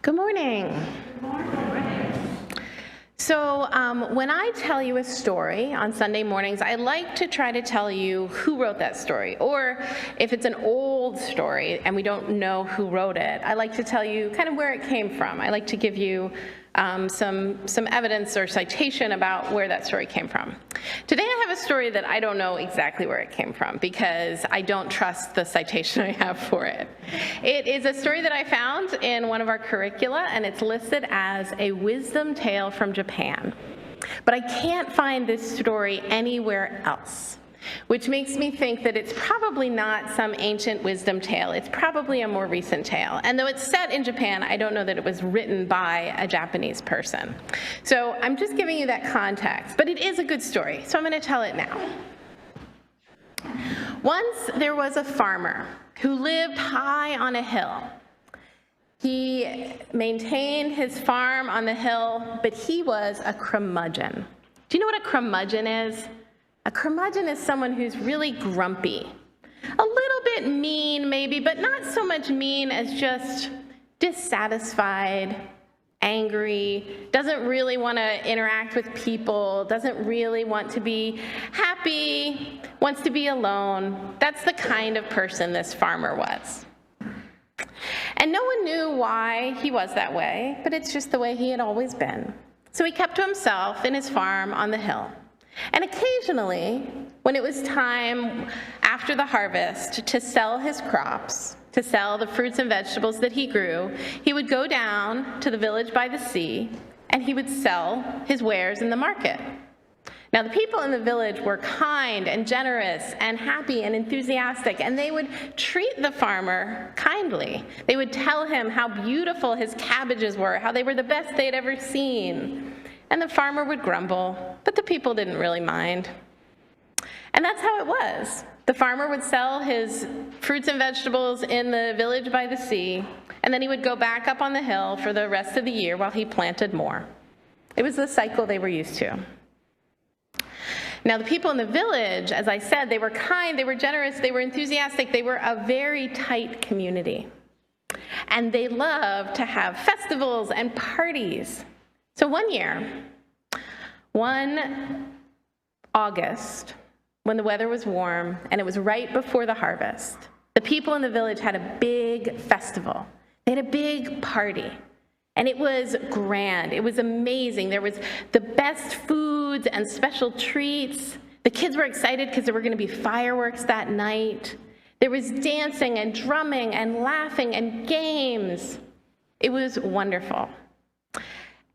Good morning. So when I tell you a story on Sunday mornings, I like to try to tell you who wrote that story. Or if it's an old story and we don't know who wrote it, I like to tell you kind of where it came from. I like to give you some evidence or citation about where that story came from. Today I have a story that I don't know exactly where it came from because I don't trust the citation I have for it. It is a story that I found in one of our curricula, and it's listed as a wisdom tale from Japan. But I can't find this story anywhere else, which makes me think that it's probably not some ancient wisdom tale. It's probably a more recent tale. And though it's set in Japan, I don't know that it was written by a Japanese person. So I'm just giving you that context, but it is a good story, so I'm going to tell it now. Once there was a farmer who lived high on a hill. He maintained his farm on the hill, but he was a curmudgeon. Do you know what a curmudgeon is? A curmudgeon is someone who's really grumpy. A little bit mean, maybe, but not so much mean as just dissatisfied, angry, doesn't really want to interact with people, doesn't really want to be happy, wants to be alone. That's the kind of person this farmer was. And no one knew why he was that way, but it's just the way he had always been. So he kept to himself in his farm on the hill. And occasionally, when it was time after the harvest to sell his crops, to sell the fruits and vegetables that he grew, he would go down to the village by the sea, and he would sell his wares in the market. Now, the people in the village were kind and generous and happy and enthusiastic, and they would treat the farmer kindly. They would tell him how beautiful his cabbages were, how they were the best they'd ever seen. And the farmer would grumble, but the people didn't really mind. And that's how it was. The farmer would sell his fruits and vegetables in the village by the sea, and then he would go back up on the hill for the rest of the year while he planted more. It was the cycle they were used to. Now, the people in the village, as I said, they were kind, they were generous, they were enthusiastic, they were a very tight community. And they loved to have festivals and parties. So one year, one August, when the weather was warm and it was right before the harvest, the people in the village had a big festival. They had a big party. And it was grand. It was amazing. There was the best foods and special treats. The kids were excited because there were going to be fireworks that night. There was dancing and drumming and laughing and games. It was wonderful.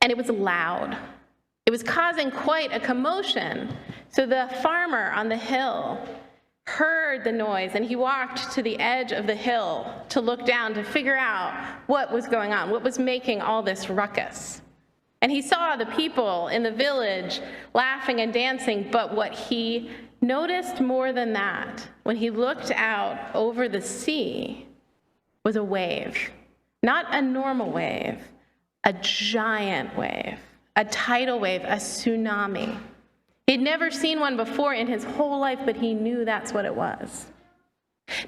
And it was loud. It was causing quite a commotion. So the farmer on the hill heard the noise, and he walked to the edge of the hill to look down to figure out what was going on, what was making all this ruckus. And he saw the people in the village laughing and dancing, but what he noticed more than that, when he looked out over the sea, was a wave. Not a normal wave, a giant wave, a tidal wave, a tsunami. He'd never seen one before in his whole life, but he knew that's what it was.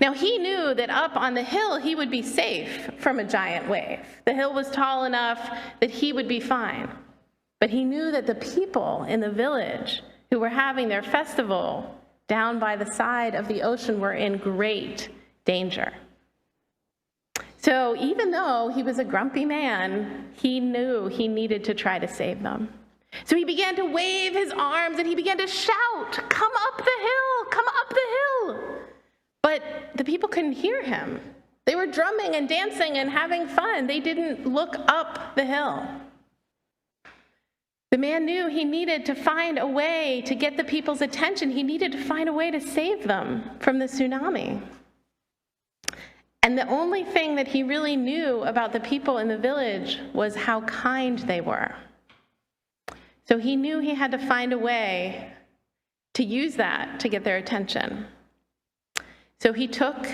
Now, he knew that up on the hill, he would be safe from a giant wave. The hill was tall enough that he would be fine. But he knew that the people in the village who were having their festival down by the side of the ocean were in great danger. So even though he was a grumpy man, he knew he needed to try to save them. So he began to wave his arms and he began to shout, "Come up the hill, come up the hill." But the people couldn't hear him. They were drumming and dancing and having fun. They didn't look up the hill. The man knew he needed to find a way to get the people's attention. He needed to find a way to save them from the tsunami. And the only thing that he really knew about the people in the village was how kind they were. So he knew he had to find a way to use that to get their attention. So he took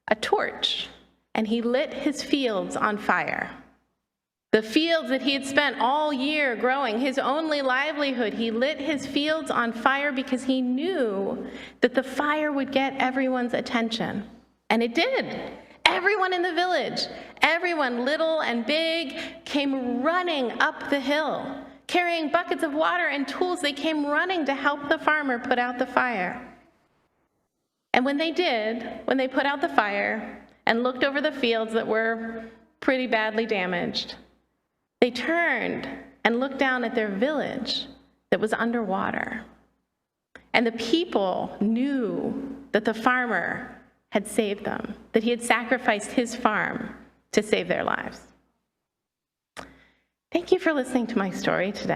a torch and he lit his fields on fire. The fields that he had spent all year growing, his only livelihood, he lit his fields on fire because he knew that the fire would get everyone's attention. And it did. everyone in the village, everyone, little and big, came running up the hill, carrying buckets of water and tools. They came running to help the farmer put out the fire. And when they did, when they put out the fire and looked over the fields that were pretty badly damaged, they turned and looked down at their village that was underwater. And the people knew that the farmer had saved them, that he had sacrificed his farm to save their lives. Thank you for listening to my story today.